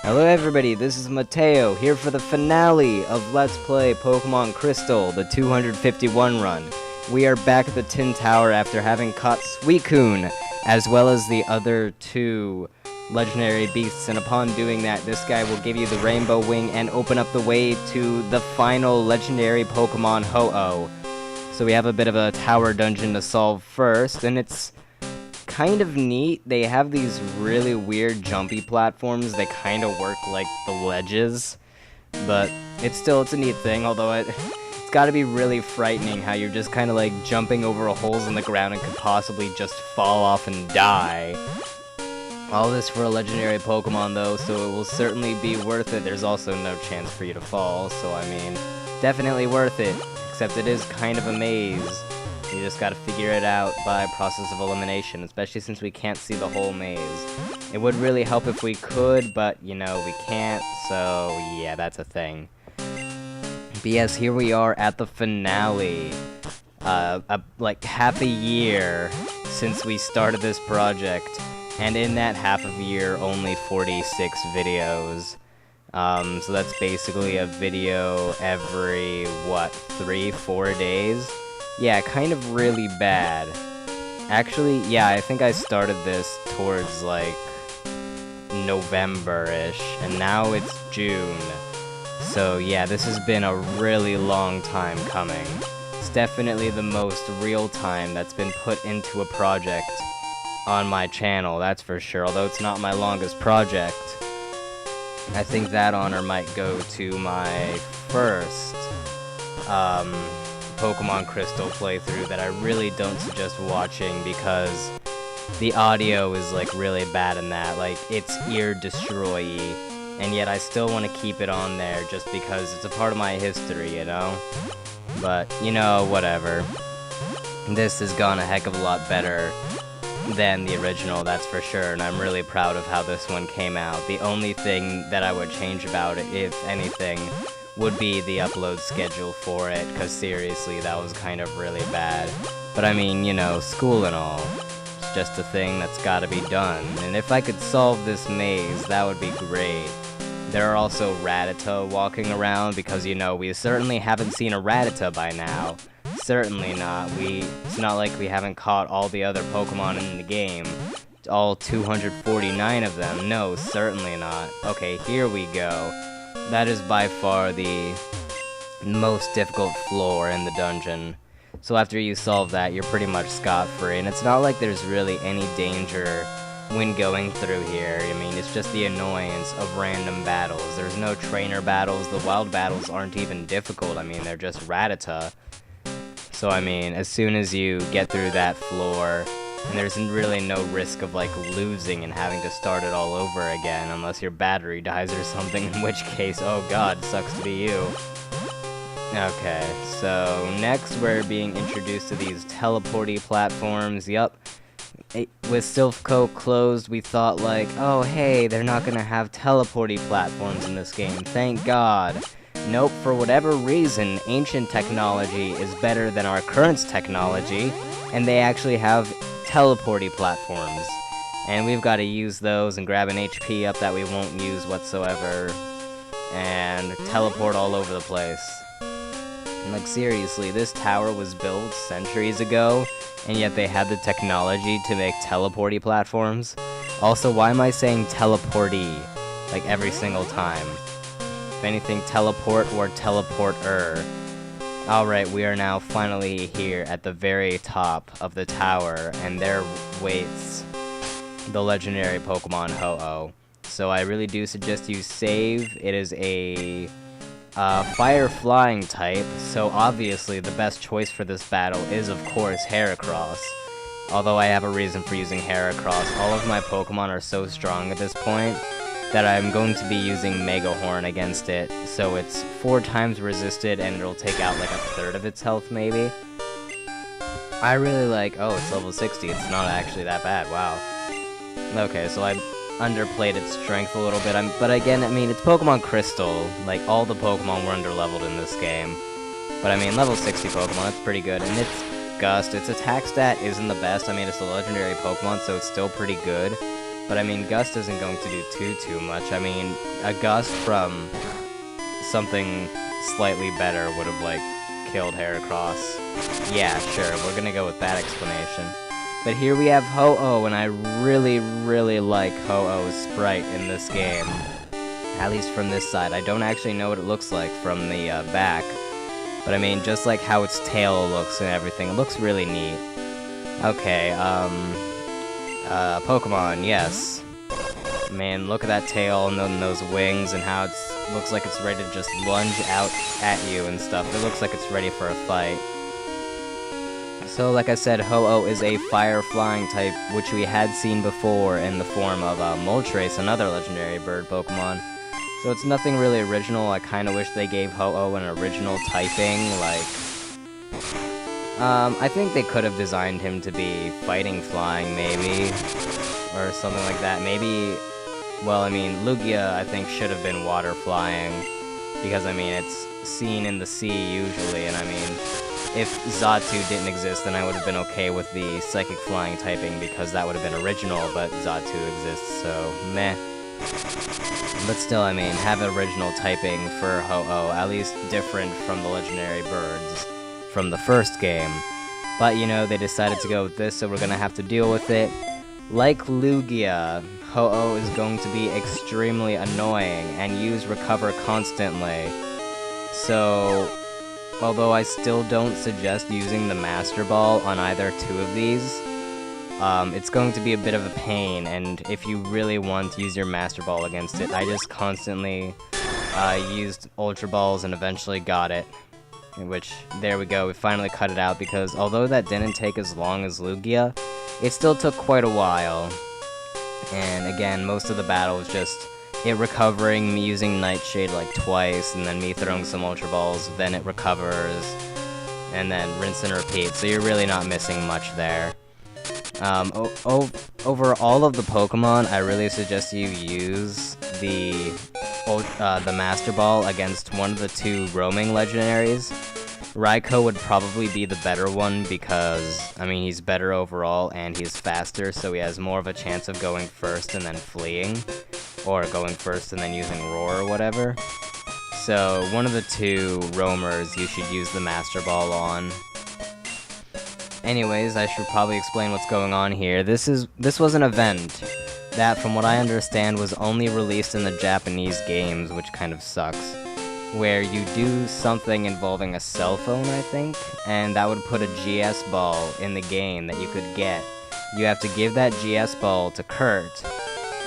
Hello everybody, this is Mateo, here for the finale of Let's Play Pokemon Crystal, the 251 run. We are back at the Tin Tower after having caught Suicune, as well as the other two legendary beasts, and upon doing that, this guy will give you the Rainbow Wing and open up the way to the final legendary Pokemon, Ho-Oh. So we have a bit of a tower dungeon to solve first, and it's kind of neat. They have these really weird jumpy platforms. They kind of work like the ledges, but it's a neat thing, although it's gotta be really frightening how you're just kind of like jumping over holes in the ground and could possibly just fall off and die. All this for a legendary Pokemon though, so it will certainly be worth it. There's also no chance for you to fall, so I mean, definitely worth it, except it is kind of a maze. You just gotta figure it out by process of elimination, especially since we can't see the whole maze. It would really help if we could, but, you know, we can't, so yeah, that's a thing. But yes, here we are at the finale. Like half a year since we started this project, and in that half of a year, only 46 videos. So that's basically a video every, what, 3-4 days? Yeah, kind of really bad. Actually, yeah, I think I started this towards, like, November-ish, and now it's June. So, yeah, this has been a really long time coming. It's definitely the most real time that's been put into a project on my channel, that's for sure, although it's not my longest project. I think that honor might go to my first, Pokemon Crystal playthrough that I really don't suggest watching because the audio is like really bad in that, like it's ear destroy-y, and yet I still want to keep it on there just because it's a part of my history, you know? But, you know, whatever. This has gone a heck of a lot better than the original, that's for sure, and I'm really proud of how this one came out. The only thing that I would change about it, if anything, would be the upload schedule for it, because seriously, that was kind of really bad. But I mean, you know, school and all, it's just a thing that's gotta be done, and if I could solve this maze, that would be great. There are also Rattata walking around, because, you know, we certainly haven't seen a Rattata by now. Certainly not. It's not like we haven't caught all the other Pokemon in the game. All 249 of them. No, certainly not. Okay, here we go. That is by far the most difficult floor in the dungeon. So after you solve that, you're pretty much scot-free, and it's not like there's really any danger when going through here. I mean, it's just the annoyance of random battles. There's no trainer battles, the wild battles aren't even difficult, I mean, they're just Rattata. So I mean, as soon as you get through that floor, and there's really no risk of, like, losing and having to start it all over again, unless your battery dies or something, in which case, oh god, sucks to be you. Okay, so next we're being introduced to these teleporty platforms. Yup. With Silph closed, we thought, like, oh hey, they're not gonna have teleporty platforms in this game, thank god. Nope, for whatever reason, ancient technology is better than our current technology, and they actually have teleporty platforms, and we've got to use those and grab an HP up that we won't use whatsoever, and teleport all over the place. And like seriously, this tower was built centuries ago, and yet they had the technology to make teleporty platforms. Also, why am I saying teleporty, like every single time? If anything, teleport or teleporter. Alright, we are now finally here at the very top of the tower, and there waits the legendary Pokemon Ho-Oh. So I really do suggest you save. It is a fire flying type, so obviously the best choice for this battle is of course Heracross. Although I have a reason for using Heracross, all of my Pokemon are so strong at this point that I'm going to be using Mega Horn against it, so it's 4 times resisted and it'll take out like a third of its health maybe. I really like, oh, it's level 60, it's not actually that bad, wow. Okay, so I underplayed its strength a little bit, but again, I mean, it's Pokemon Crystal, like all the Pokemon were underleveled in this game. But I mean, level 60 Pokemon, that's pretty good, and its Gust, its attack stat isn't the best, I mean, it's a legendary Pokemon, so it's still pretty good. But I mean, Gust isn't going to do too much. I mean, a Gust from something slightly better would have, like, killed Heracross. Yeah, sure, we're gonna go with that explanation. But here we have Ho-Oh, and I really, really like Ho-Oh's sprite in this game. At least from this side. I don't actually know what it looks like from the back. But I mean, just like how its tail looks and everything, it looks really neat. Okay, Pokemon, yes. Man, look at that tail and then those wings and how it looks like it's ready to just lunge out at you and stuff. It looks like it's ready for a fight. So, like I said, Ho-Oh is a fire-flying type, which we had seen before in the form of Moltres, another legendary bird Pokemon. So it's nothing really original. I kind of wish they gave Ho-Oh an original typing, like... I think they could have designed him to be fighting flying, maybe, or something like that. Maybe, well, I mean, Lugia, I think, should have been water flying, because, I mean, it's seen in the sea, usually, and, I mean, if Xatu didn't exist, then I would have been okay with the psychic flying typing, because that would have been original, but Xatu exists, so, meh. But still, I mean, have original typing for Ho-Oh, at least different from the legendary birds from the first game. But, you know, they decided to go with this, so we're gonna have to deal with it. Like Lugia, Ho-Oh is going to be extremely annoying and use Recover constantly. So, although I still don't suggest using the Master Ball on either two of these, it's going to be a bit of a pain, and if you really want to use your Master Ball against it, I just constantly used Ultra Balls and eventually got it. Which, there we go, we finally cut it out, because although that didn't take as long as Lugia, it still took quite a while. And again, most of the battle was just it recovering, me using Nightshade like twice, and then me throwing some Ultra Balls, then it recovers, and then rinse and repeat, so you're really not missing much there. Over all of the Pokemon, I really suggest you use the Master Ball against one of the two roaming legendaries. Raikou would probably be the better one because, I mean, he's better overall and he's faster, so he has more of a chance of going first and then fleeing, or going first and then using Roar or whatever. So, one of the two roamers you should use the Master Ball on. Anyways, I should probably explain what's going on here. This was an event that, from what I understand, was only released in the Japanese games, which kind of sucks, where you do something involving a cell phone, I think, and that would put a GS ball in the game that you could get. You have to give that GS ball to Kurt,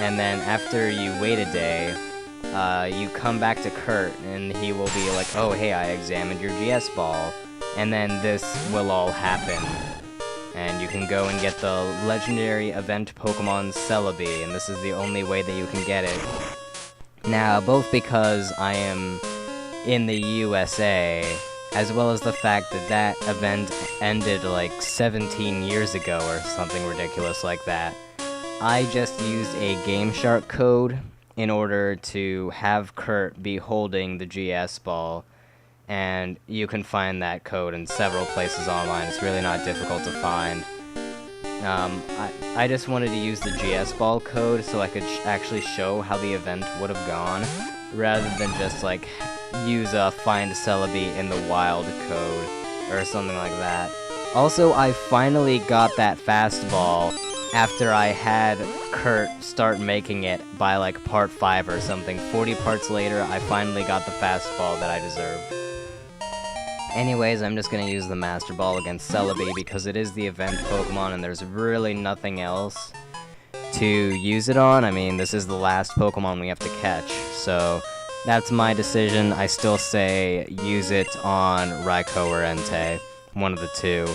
and then after you wait a day, you come back to Kurt, and he will be like, oh, hey, I examined your GS ball, and then this will all happen. And you can go and get the legendary event Pokemon Celebi, and this is the only way that you can get it. Now, both because I am in the USA, as well as the fact that that event ended like 17 years ago or something ridiculous like that, I just used a GameShark code in order to have Kurt be holding the GS ball. And you can find that code in several places online. It's really not difficult to find. I just wanted to use the GS ball code so I could actually show how the event would have gone, rather than just like use a find Celebi in the wild code or something like that. Also, I finally got that fastball after I had Kurt start making it by like part 5 or something. 40 parts later, I finally got the fastball that I deserved. Anyways, I'm just gonna use the Master Ball against Celebi because it is the event Pokemon and there's really nothing else to use it on. I mean, this is the last Pokemon we have to catch, so that's my decision. I still say use it on Raikou or Entei, one of the two.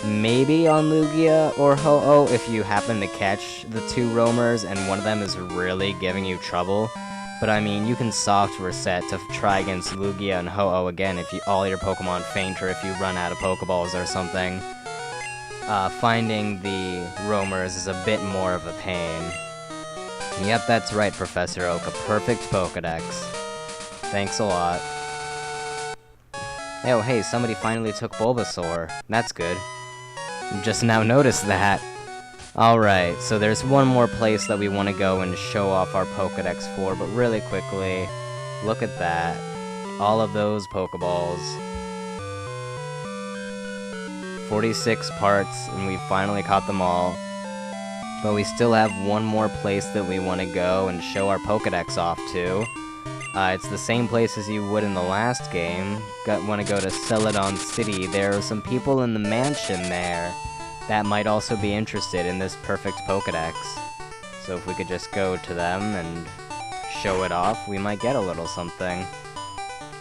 Maybe on Lugia or Ho-Oh if you happen to catch the two roamers and one of them is really giving you trouble. But I mean, you can soft reset to try against Lugia and Ho-Oh again if all your Pokemon faint or if you run out of Pokeballs or something. Finding the roamers is a bit more of a pain. Yep, that's right, Professor Oak, a perfect Pokedex. Thanks a lot. Oh, hey, somebody finally took Bulbasaur. That's good. Just now noticed that. Alright, so there's one more place that we want to go and show off our Pokédex for, but really quickly, look at that. All of those Pokeballs. 46 parts, and we finally caught them all. But we still have one more place that we want to go and show our Pokédex off to. It's the same place as you would in the last game. Want to go to Celadon City. There are some people in the mansion there that might also be interested in this perfect Pokédex. So if we could just go to them and show it off, we might get a little something.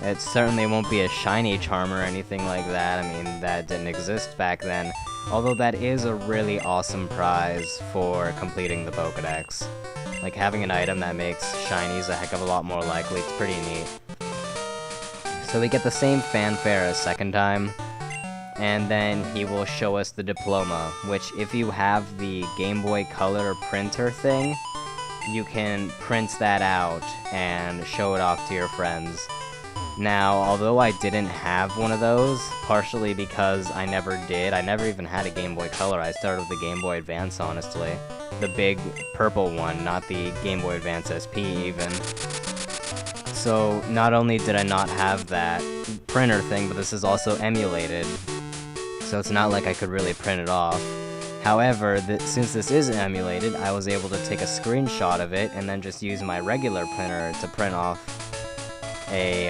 It certainly won't be a shiny charm or anything like that. I mean, that didn't exist back then. Although that is a really awesome prize for completing the Pokédex. Like, having an item that makes shinies a heck of a lot more likely, it's pretty neat. So we get the same fanfare a second time, and then he will show us the diploma, which if you have the Game Boy Color printer thing, you can print that out and show it off to your friends. Now, although I didn't have one of those, partially because I never did, I never even had a Game Boy Color. I started with the Game Boy Advance, honestly. The big purple one, not the Game Boy Advance SP even. So, not only did I not have that printer thing, but this is also emulated. So it's not like I could really print it off. However, since this is emulated, I was able to take a screenshot of it and then just use my regular printer to print off a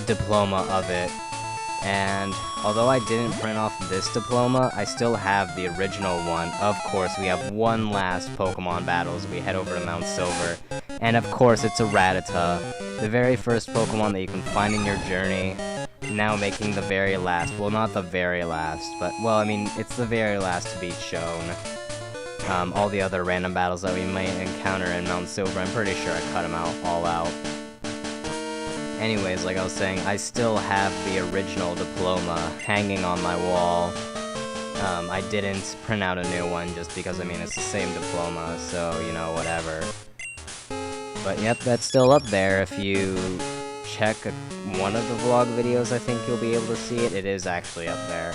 diploma of it. And although I didn't print off this diploma, I still have the original one. Of course, we have one last Pokemon battle as we head over to Mount Silver. And of course, it's a Rattata, the very first Pokemon that you can find in your journey, now making the very last. Well, not the very last, but, well, I mean, it's the very last to be shown. All the other random battles that we might encounter in Mount Silver, I'm pretty sure I cut them all out. Anyways, like I was saying, I still have the original diploma hanging on my wall. I didn't print out a new one just because, I mean, it's the same diploma, so, you know, whatever. But yep, that's still up there. If you check one of the vlog videos, I think you'll be able to see it. It is actually up there.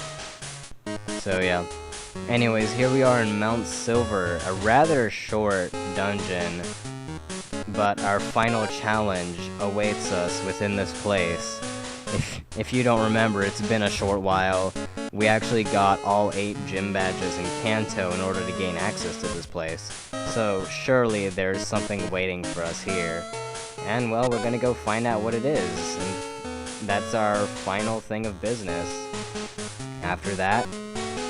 So yeah. Anyways, here we are in Mount Silver, a rather short dungeon. But our final challenge awaits us within this place. If you don't remember, it's been a short while. We actually got all 8 gym badges in Kanto in order to gain access to this place. So surely there's something waiting for us here. And well, we're gonna go find out what it is. And that's our final thing of business. After that,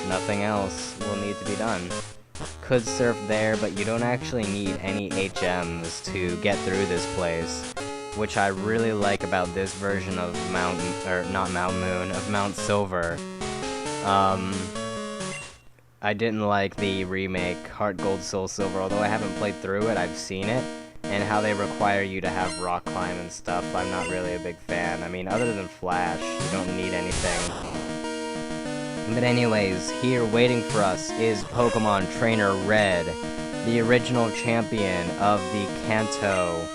nothing else will need to be done. Could surf there, but you don't actually need any HMs to get through this place, which I really like about this version of Mount Silver. I didn't like the remake, Heart Gold Soul Silver, although I haven't played through it, I've seen it, and how they require you to have rock climb and stuff, I'm not really a big fan. I mean, other than Flash, you don't need anything. But anyways, here waiting for us is Pokemon Trainer Red, the original champion of the Kanto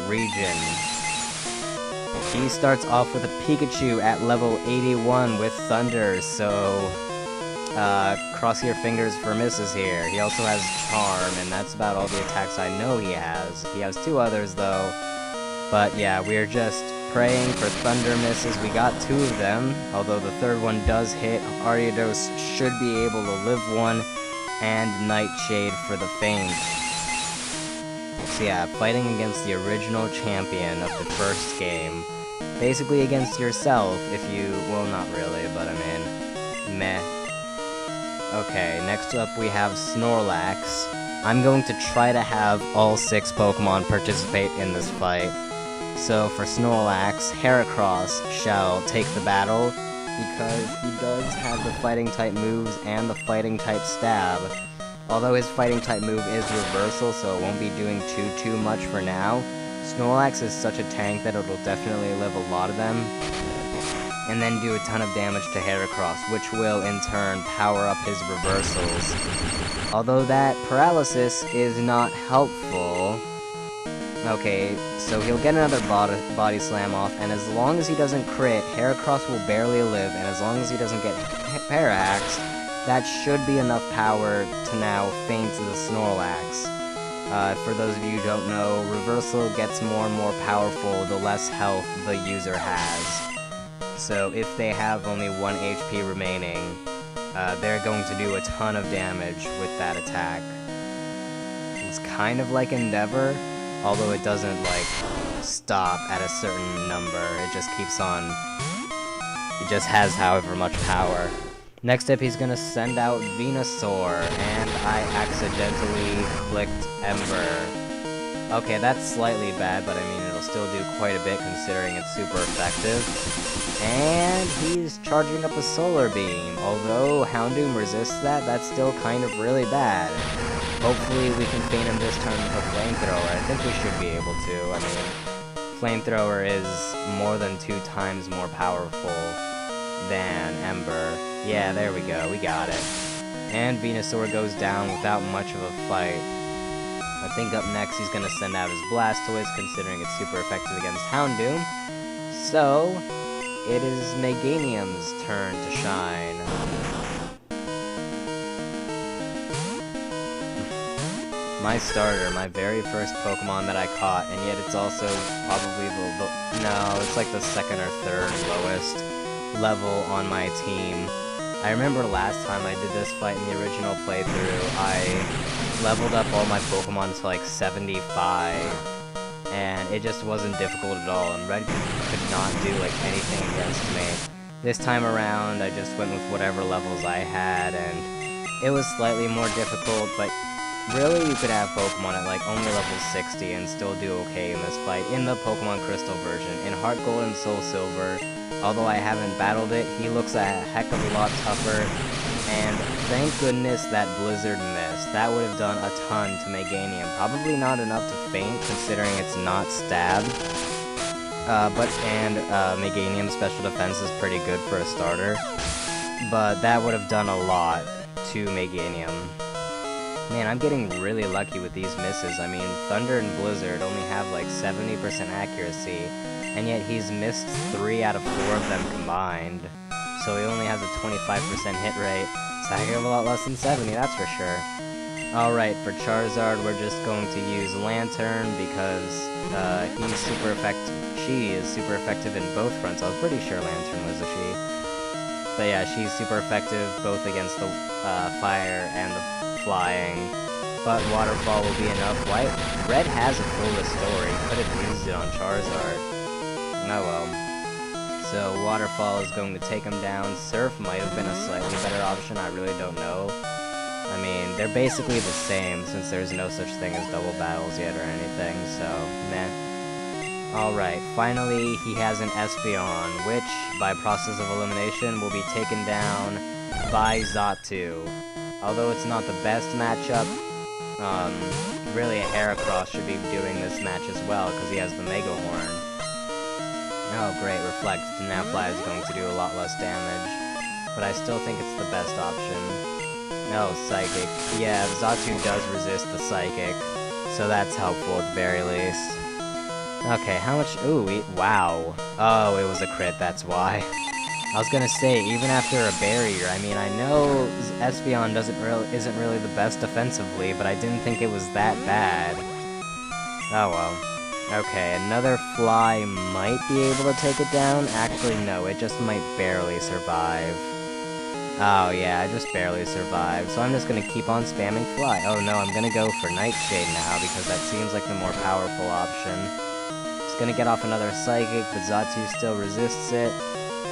region. He starts off with a Pikachu at level 81 with Thunder, so cross your fingers for misses here. He also has Charm, and that's about all the attacks I know he has. He has 2 others though, but yeah, we're just praying for Thunder misses. We got 2 of them, although the 3rd one does hit. Ariados should be able to live 1, and Nightshade for the feint. So yeah, fighting against the original champion of the first game. Basically against yourself, if you, well, not really, but I mean, meh. Okay, next up we have Snorlax. I'm going to try to have all 6 Pokemon participate in this fight. So for Snorlax, Heracross shall take the battle, because he does have the fighting type moves and the fighting type stab. Although his fighting type move is reversal, so it won't be doing too much for now. Snorlax is such a tank that it'll definitely live a lot of them, and then do a ton of damage to Heracross, which will in turn power up his reversals. Although that paralysis is not helpful. Okay, so he'll get another body slam off, and as long as he doesn't crit, Heracross will barely live, and as long as he doesn't get Parahaxed, that should be enough power to now feint the Snorlax. For those of you who don't know, Reversal gets more and more powerful the less health the user has. So if they have only 1 HP remaining, they're going to do a ton of damage with that attack. It's kind of like Endeavor, although it doesn't, like, stop at a certain number. It just keeps on... It just has however much power. Next up, he's gonna send out Venusaur, and I accidentally clicked Ember. Okay, that's slightly bad, but I mean, it'll still do quite a bit considering it's super effective. And he's charging up a Solar Beam. Although Houndoom resists that, that's still kind of really bad. Hopefully we can feint him this turn with a Flamethrower. I think we should be able to. I mean, Flamethrower is more than 2 times more powerful than Ember. Yeah, there we go, we got it. And Venusaur goes down without much of a fight. I think up next he's gonna send out his Blastoise, considering it's super effective against Houndoom. So, it is Meganium's turn to shine. My starter, my very first Pokemon that I caught, and yet it's also probably no, it's like the 2nd or 3rd lowest level on my team. I remember last time I did this fight in the original playthrough, I leveled up all my Pokemon to like 75, and it just wasn't difficult at all, and Red could not do like anything against me. This time around, I just went with whatever levels I had, and it was slightly more difficult, but really you could have Pokemon at like only level 60 and still do okay in this fight in the Pokemon Crystal version. In Heart Gold and Soul Silver, although I haven't battled it, he looks a heck of a lot tougher, and thank goodness that Blizzard missed. That would have done a ton to Meganium. Probably not enough to feint, considering it's not stabbed. Meganium's special defense is pretty good for a starter, but that would have done a lot to Meganium. Man, I'm getting really lucky with these misses. I mean, Thunder and Blizzard only have like 70% accuracy, and yet he's missed 3 out of 4 of them combined. So he only has a 25% hit rate. It's a heck of a lot less than 70, that's for sure. Alright, for Charizard, we're just going to use Lantern because he's super effective. She is super effective in both fronts. I was pretty sure Lantern was a she. But yeah, she's super effective both against the fire and the flying, but Waterfall will be enough. Red has a full restore, he could have used it on Charizard. Oh well. So Waterfall is going to take him down. Surf might have been a slightly better option, I really don't know. I mean, they're basically the same since there's no such thing as double battles yet or anything, so meh. Alright, finally he has an Espeon, which, by process of elimination, will be taken down by Xatu. Although it's not the best matchup, really a Heracross should be doing this match as well, because he has the Mega Horn. Oh great, Reflect. Napfly is going to do a lot less damage, but I still think it's the best option. No, Psychic. Yeah, Xatu does resist the Psychic, so that's helpful at the very least. Okay, how much? Ooh, wow. Oh, it was a crit, that's why. I was gonna say, even after a barrier, I mean, I know Espeon isn't really the best defensively, but I didn't think it was that bad. Oh well. Okay, another Fly might be able to take it down. Actually, no, it just might barely survive. Oh yeah, I just barely survived, so I'm just gonna keep on spamming Fly. Oh no, I'm gonna go for Nightshade now, because that seems like the more powerful option. Just gonna get off another Psychic, but Xatu still resists it.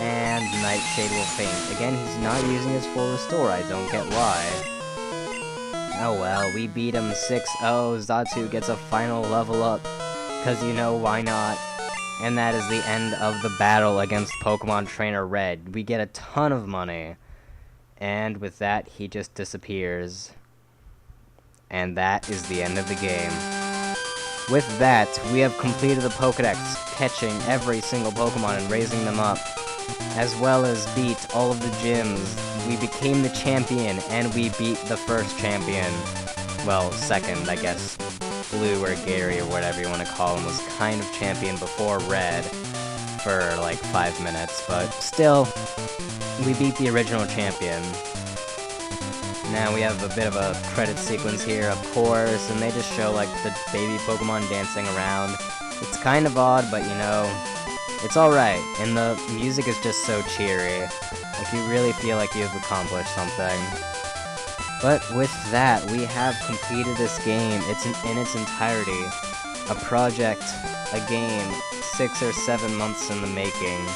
And Nightshade will faint. Again, he's not using his full restore, I don't get why. Oh well, we beat him 6-0, Xatu gets a final level up, cause you know, why not? And that is the end of the battle against Pokemon Trainer Red. We get a ton of money. And with that, he just disappears. And that is the end of the game. With that, we have completed the Pokédex, catching every single Pokemon and raising them up, as well as beat all of the gyms. We became the champion, and we beat the first champion. Well, second, I guess. Blue or Gary or whatever you want to call him was kind of champion before Red for like 5 minutes, but still, we beat the original champion. Now we have a bit of a credit sequence here, of course, and they just show like the baby Pokemon dancing around. It's kind of odd, but you know, it's alright, and the music is just so cheery. Like, you really feel like you've accomplished something. But with that, we have completed this game. It's in its entirety. A project, a game, 6 or 7 months in the making,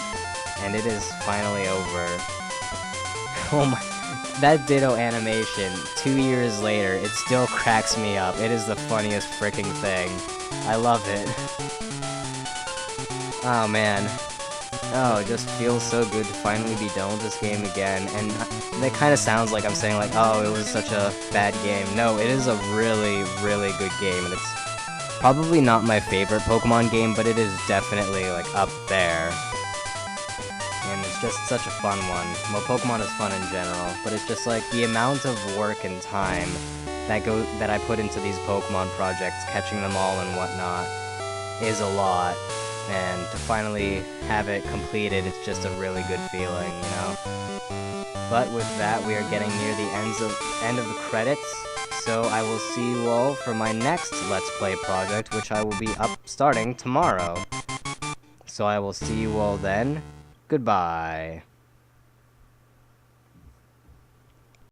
and it is finally over. Oh my, that Ditto animation, 2 years later, it still cracks me up. It is the funniest freaking thing. I love it. Oh man. Oh, it just feels so good to finally be done with this game again, and that kind of sounds like I'm saying like, oh, it was such a bad game. No, it is a really, really good game, and it's probably not my favorite Pokemon game, but it is definitely like up there. And it's just such a fun one. Well, Pokemon is fun in general, but it's just like the amount of work and time that I put into these Pokemon projects, catching them all and whatnot, is a lot. And to finally have it completed, it's just a really good feeling, you know? But with that, we are getting near the end of the credits, so I will see you all for my next Let's Play project, which I will be starting tomorrow. So I will see you all then. Goodbye.